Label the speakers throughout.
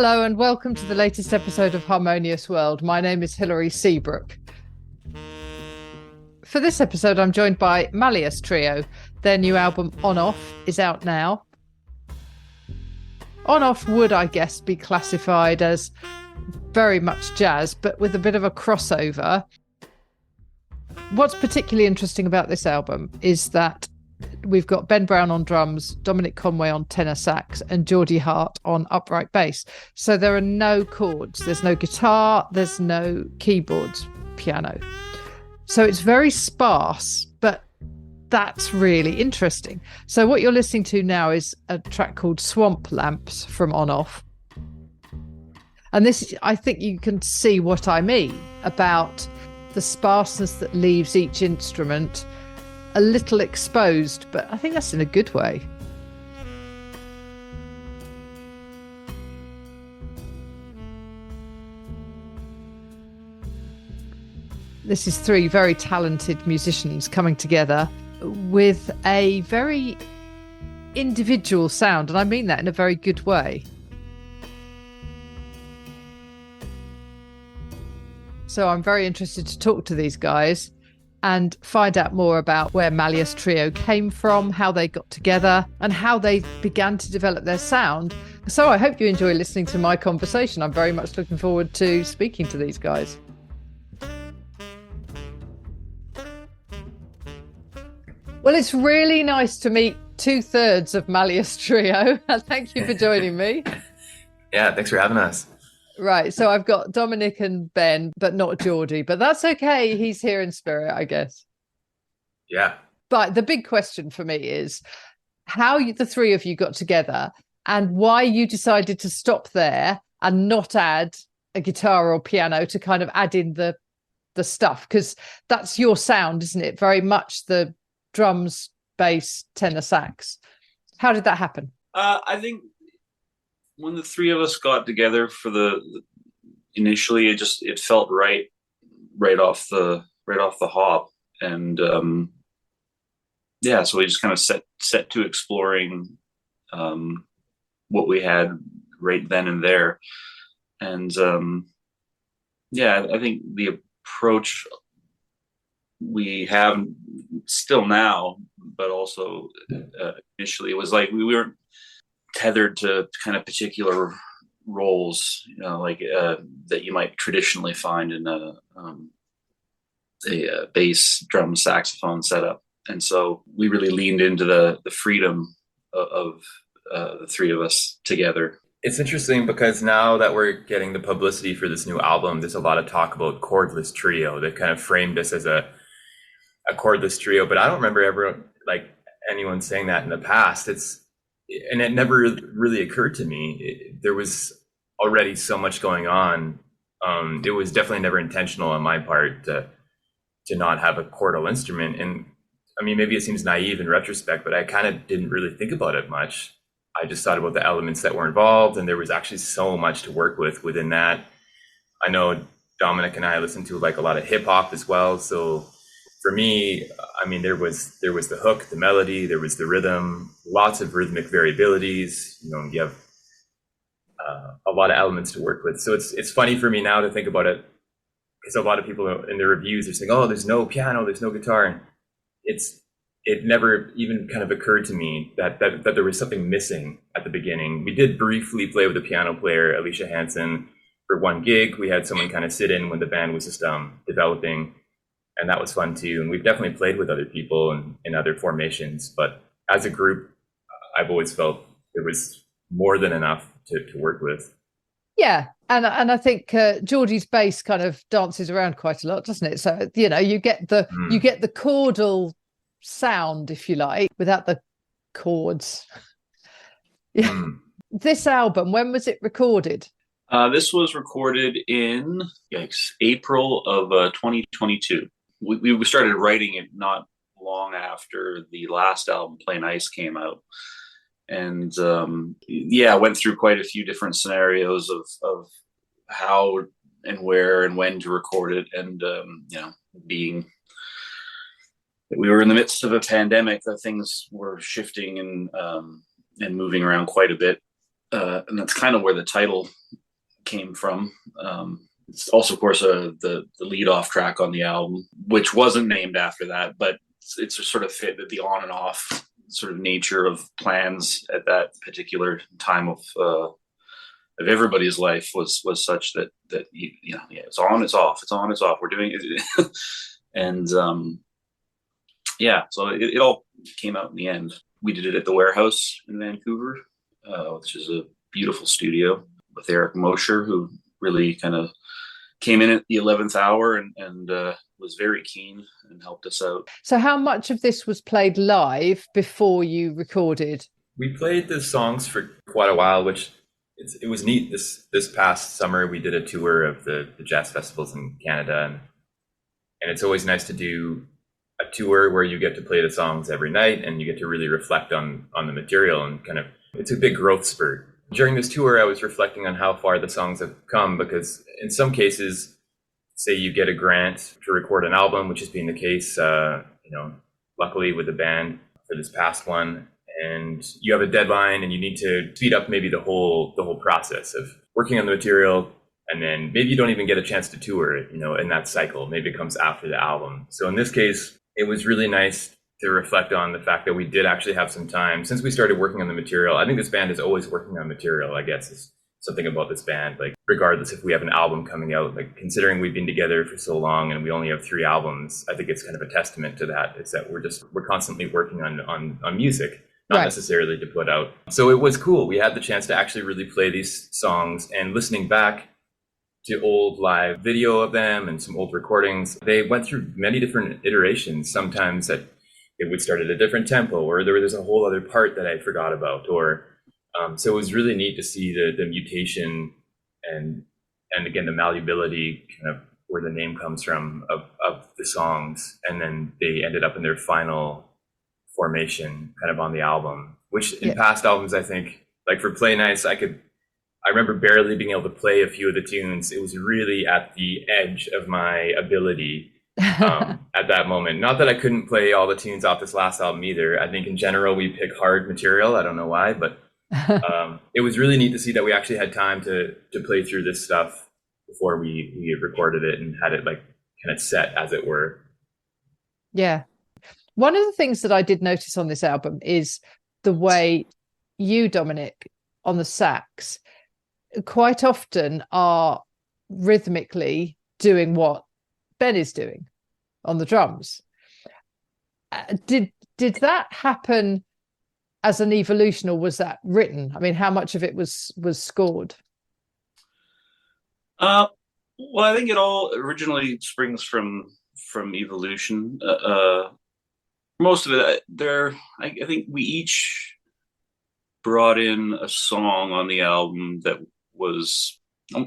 Speaker 1: Hello and welcome to the latest episode of Harmonious World. My name is Hilary Seabrook. For this episode, I'm joined by Malleus Trio. Their new album, On Off, is out now. On Off would, I guess, be classified as very much jazz, but with a bit of a crossover. What's particularly interesting about this album is that we've got Ben Brown on drums, Dominic Conway on tenor sax, and Geordie Hart on upright bass. So there are no chords, there's no guitar, there's no keyboards, piano. So it's very sparse, but that's really interesting. So what you're listening to now is a track called Swamp Lamps from On Off. And this, I think you can see what I mean about the sparseness that leaves each instrument a little exposed, but I think that's in a good way. This is three very talented musicians coming together with a very individual sound, and I mean that in a very good way. So I'm very interested to talk to these guys and find out more about where Malleus Trio came from, how they got together, and how they began to develop their sound. So I hope you enjoy listening to my conversation. I'm very much looking forward to speaking to these guys. Well, it's really nice to meet 2/3 of Malleus Trio. Thank you for joining me.
Speaker 2: Yeah, thanks for having us.
Speaker 1: Right, so I've got Dominic and Ben, but not Geordie, but that's okay. He's here in spirit, I guess.
Speaker 2: Yeah.
Speaker 1: But the big question for me is how the three of you got together and why you decided to stop there and not add a guitar or piano to kind of add in the stuff, because that's your sound, isn't it? Very much the drums, bass, tenor, sax. How did that happen?
Speaker 3: I think when the three of us got together initially, it felt right off the hop, and so we just kind of set to exploring what we had right then and there, and I think the approach we have still now, but also initially, was like we weren't tethered to kind of particular roles, that you might traditionally find in a bass, drum, saxophone setup. And so we really leaned into the freedom of the three of us together.
Speaker 2: It's interesting because now that we're getting the publicity for this new album, there's a lot of talk about chordless trio. They've kind of framed us as a chordless trio, but I don't remember ever anyone saying that in the past. And it never really occurred to me. There was already so much going on. It was definitely never intentional on my part to not have a chordal instrument. And I mean, maybe it seems naive in retrospect, but I kind of didn't really think about it much. I just thought about the elements that were involved, and there was actually so much to work with within that. I know Dominic and I listened to a lot of hip hop as well. So for me, I mean, there was the hook, the melody, there was the rhythm, lots of rhythmic variabilities. You have a lot of elements to work with. So it's funny for me now to think about it, because a lot of people in the reviews are saying, "Oh, there's no piano, there's no guitar," and it never even kind of occurred to me that there was something missing at the beginning. We did briefly play with a piano player, Alicia Hansen, for one gig. We had someone kind of sit in when the band was just developing. And that was fun too. And we've definitely played with other people and in other formations. But as a group, I've always felt there was more than enough to work with.
Speaker 1: Yeah. And I think Geordie's bass kind of dances around quite a lot, doesn't it? So, you get the chordal sound, if you like, without the chords. Yeah. This album, when was it recorded?
Speaker 3: This was recorded in April of 2022. We started writing it not long after the last album, Plain Ice, came out. And went through quite a few different scenarios of how and where and when to record it. And, being that we were in the midst of a pandemic, that things were shifting and moving around quite a bit. and that's kind of where the title came from. It's also, of course, the lead off track on the album, which wasn't named after that, but it's a sort of fit that the on and off sort of nature of plans at that particular time of everybody's life was such that it's on, it's off, it's on, it's off. We're doing it, and so it all came out in the end. We did it at the Warehouse in Vancouver, which is a beautiful studio with Eric Mosher, who really kind of came in at the 11th hour and was very keen and helped us out.
Speaker 1: So how much of this was played live before you recorded?
Speaker 2: We played the songs for quite a while, which it was neat. This past summer, we did a tour of the jazz festivals in Canada, and it's always nice to do a tour where you get to play the songs every night and you get to really reflect on the material, and kind of, it's a big growth spurt. During this tour, I was reflecting on how far the songs have come, because in some cases, say you get a grant to record an album, which has been the case, luckily with the band for this past one, and you have a deadline and you need to speed up maybe the whole process of working on the material, and then maybe you don't even get a chance to tour it, in that cycle. Maybe it comes after the album. So in this case, it was really nice to reflect on the fact that we did actually have some time since we started working on the material. I think this band is always working on material, I guess, is something about this band. Like, regardless if we have an album coming out, like, considering we've been together for so long and we only have 3 albums, I think it's kind of a testament to that. It's that we're constantly working on music, not necessarily to put out. So it was cool. We had the chance to actually really play these songs, and listening back to old live video of them and some old recordings, they went through many different iterations. Sometimes that it would start at a different tempo, or there's a whole other part that I forgot about, or so it was really neat to see the mutation and again the malleability, kind of where the name comes from of the songs, and then they ended up in their final formation kind of on the album, which in past albums, I think, like for Play Nice, I remember barely being able to play a few of the tunes. It was really at the edge of my ability at that moment. Not that I couldn't play all the tunes off this last album either. I think in general we pick hard material. I don't know why, but it was really neat to see that we actually had time to play through this stuff before we recorded it and had it like kind of set, as it were. Yeah.
Speaker 1: One of the things that I did notice on this album is the way you, Dominic, on the sax, quite often are rhythmically doing what Ben is doing on the drums. Did that happen as an evolution, or was that written? I mean, how much of it was scored?
Speaker 3: Well, I think it all originally springs from evolution. Most of it, I think we each brought in a song on the album that was,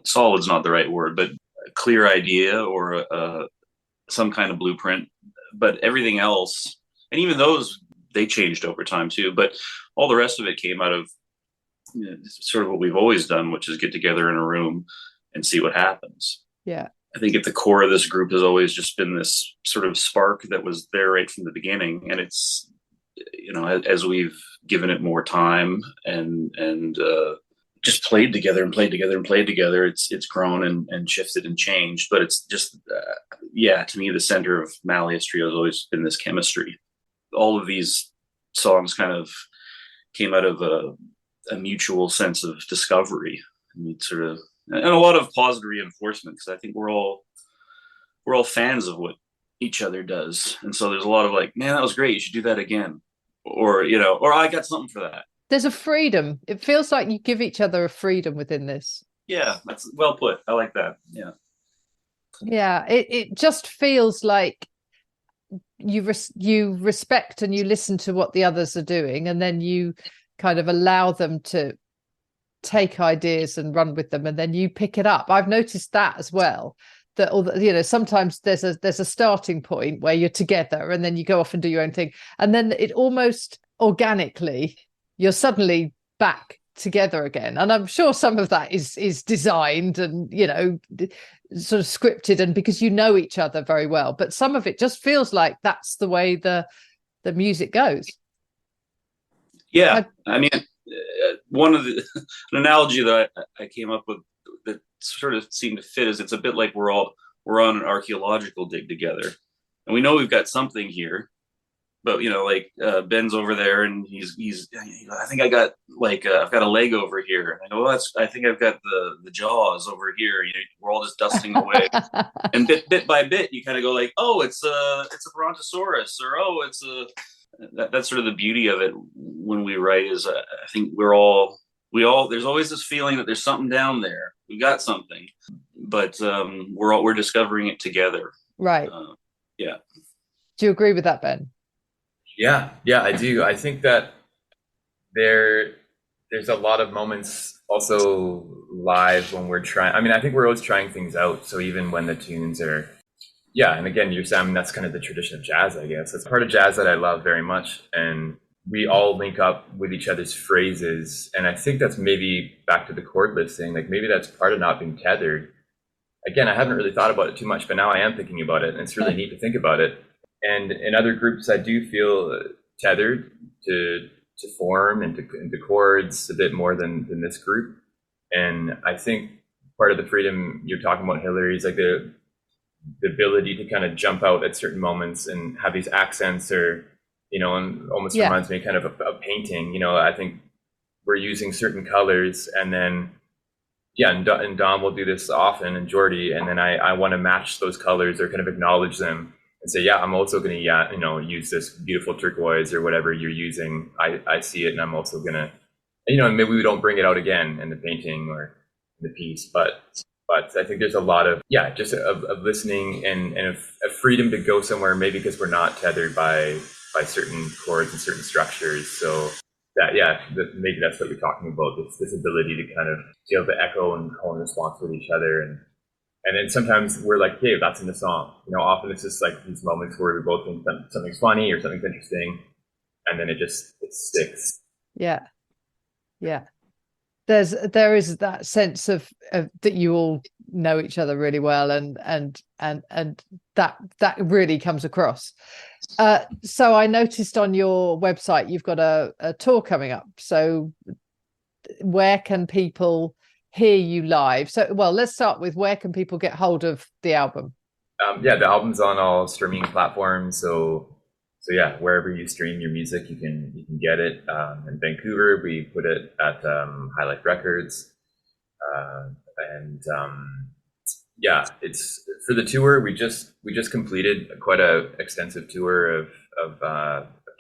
Speaker 3: solid's not the right word, but a clear idea or some kind of blueprint. But everything else, and even those, they changed over time too. But all the rest of it came out of sort of what we've always done, which is get together in a room and see what happens.
Speaker 1: Yeah.
Speaker 3: I think at the core of this group has always just been this sort of spark that was there right from the beginning. And it's, as we've given it more time and just played together, it's grown and shifted and changed. But it's just, to me, the center of Malleus Trio has always been this chemistry. All of these songs kind of came out of a mutual sense of discovery and a lot of positive reinforcement, because I think we're all fans of what each other does, and so there's a lot of like, man, that was great, you should do that again, or I got something for that.
Speaker 1: There's a freedom. It feels like you give each other a freedom within this.
Speaker 3: Yeah, that's well put. I like that.
Speaker 1: Yeah, it just feels like you respect and you listen to what the others are doing, and then you kind of allow them to take ideas and run with them, and then you pick it up. I've noticed that as well, that sometimes there's a starting point where you're together and then you go off and do your own thing, and then it almost organically you're suddenly back together again. And I'm sure some of that is designed and sort of scripted, and because you know each other very well, but some of it just feels like that's the way the music goes.
Speaker 3: I mean, one of the an analogy that I came up with that sort of seemed to fit is it's a bit like we're on an archaeological dig together, and we know we've got something here, but like Ben's over there and he's I think I got like I've got a leg over here, and I go, well, I think I've got the jaws over here. We're all just dusting away, and bit by bit you kind of go like, oh, it's a brontosaurus, or oh, it's a that's sort of the beauty of it when we write is I think we all there's always this feeling that there's something down there. We got something, but we're discovering it together.
Speaker 1: Right.
Speaker 3: Yeah.
Speaker 1: Do you agree with that, Ben?
Speaker 2: Yeah, I do. I think that there's a lot of moments also live when we're trying. I mean, I think we're always trying things out. So even when the tunes are, yeah, and again, you're saying that's kind of the tradition of jazz, I guess. It's part of jazz that I love very much. And we all link up with each other's phrases. And I think that's maybe back to the chord listing, like maybe that's part of not being tethered. Again, I haven't really thought about it too much, but now I am thinking about it. And it's really neat to think about it. And in other groups, I do feel tethered to form and to chords a bit more than this group. And I think part of the freedom you're talking about, Hillary, is like the ability to kind of jump out at certain moments and have these accents, or and almost reminds me kind of a painting. I think we're using certain colors, and then and Dom will do this often, and Jordy, and then I want to match those colors or kind of acknowledge them and say, yeah, I'm also going to use this beautiful turquoise or whatever you're using. I see it, and I'm also going to, maybe we don't bring it out again in the painting or in the piece, but I think there's a lot of, just of listening and a freedom to go somewhere, maybe because we're not tethered by certain chords and certain structures. So that, maybe that's what we're talking about, this ability to kind of be able to echo and call and response with each other. And then sometimes we're like, hey, that's in the song. Often it's just like these moments where we both think something's funny or something's interesting, and then it sticks. Yeah.
Speaker 1: There is that sense of that you all know each other really well, and that really comes across. So I noticed on your website you've got a tour coming up. So where can people hear you live? So, well, let's start with where can people get hold of the album?
Speaker 2: The album's on all streaming platforms. So wherever you stream your music, you can get it. In Vancouver, we put it at High Life Records, it's for the tour. We just completed quite a extensive tour of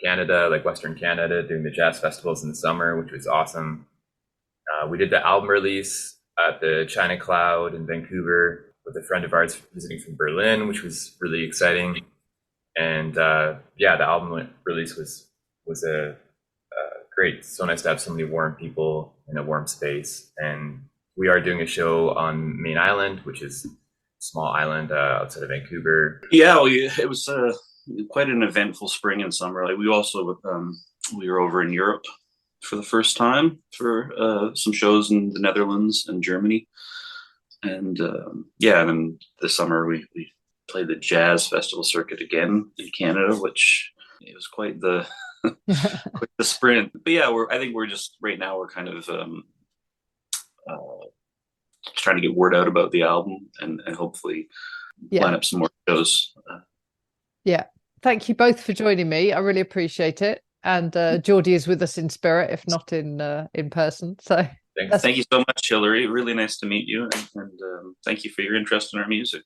Speaker 2: Canada, like Western Canada, doing the jazz festivals in the summer, which was awesome. We did the album release at the China Cloud in Vancouver with a friend of ours visiting from Berlin, which was really exciting. And the album release was a great. So nice to have so many warm people in a warm space. And we are doing a show on Main Island, which is a small island outside of Vancouver.
Speaker 3: Yeah, it was quite an eventful spring and summer. Like we also we were over in Europe for the first time for some shows in the Netherlands and Germany. And and then this summer we played the jazz festival circuit again in Canada, which it was quite the quite the sprint. But I think we're just right now we're kind of trying to get word out about the album and hopefully line up some more shows.
Speaker 1: Thank you both for joining me. I really appreciate it. And Geordie is with us in spirit, if not in person. So
Speaker 3: thank you so much, Hillary. Really nice to meet you, and thank you for your interest in our music.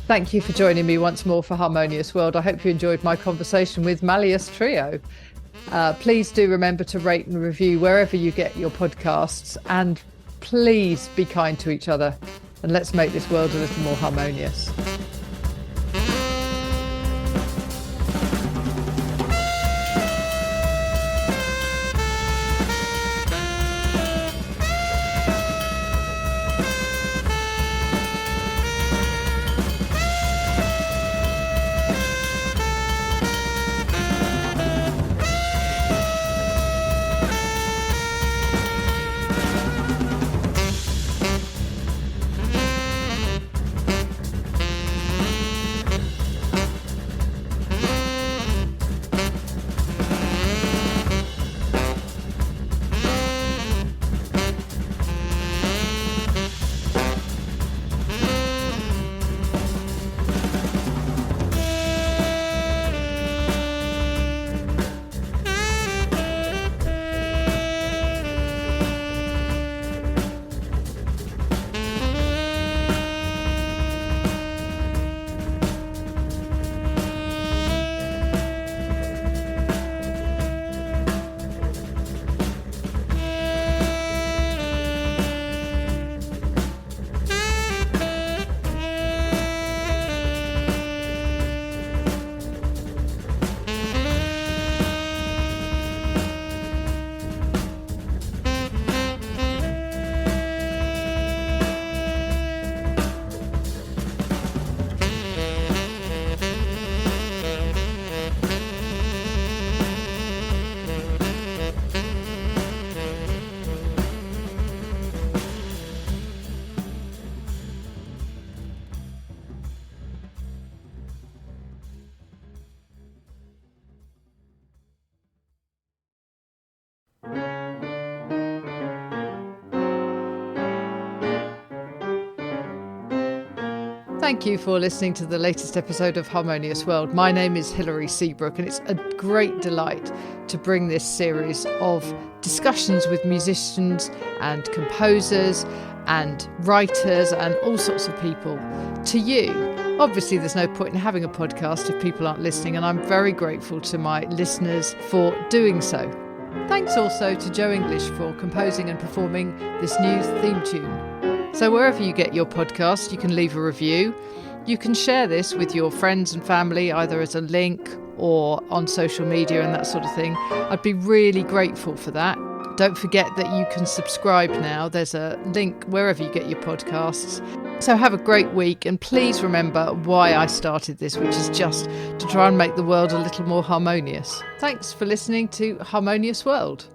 Speaker 1: Thank you for joining me once more for Harmonious World. I hope you enjoyed my conversation with Malleus Trio. Please do remember to rate and review wherever you get your podcasts, and please be kind to each other, and let's make this world a little more harmonious. Thank you for listening to the latest episode of Harmonious World. My name is Hilary Seabrook, and it's a great delight to bring this series of discussions with musicians and composers and writers and all sorts of people to you. Obviously, there's no point in having a podcast if people aren't listening, and I'm very grateful to my listeners for doing so. Thanks also to Joe English for composing and performing this new theme tune. So wherever you get your podcast, you can leave a review. You can share this with your friends and family, either as a link or on social media and that sort of thing. I'd be really grateful for that. Don't forget that you can subscribe now. There's a link wherever you get your podcasts. So have a great week, and please remember why I started this, which is just to try and make the world a little more harmonious. Thanks for listening to Harmonious World.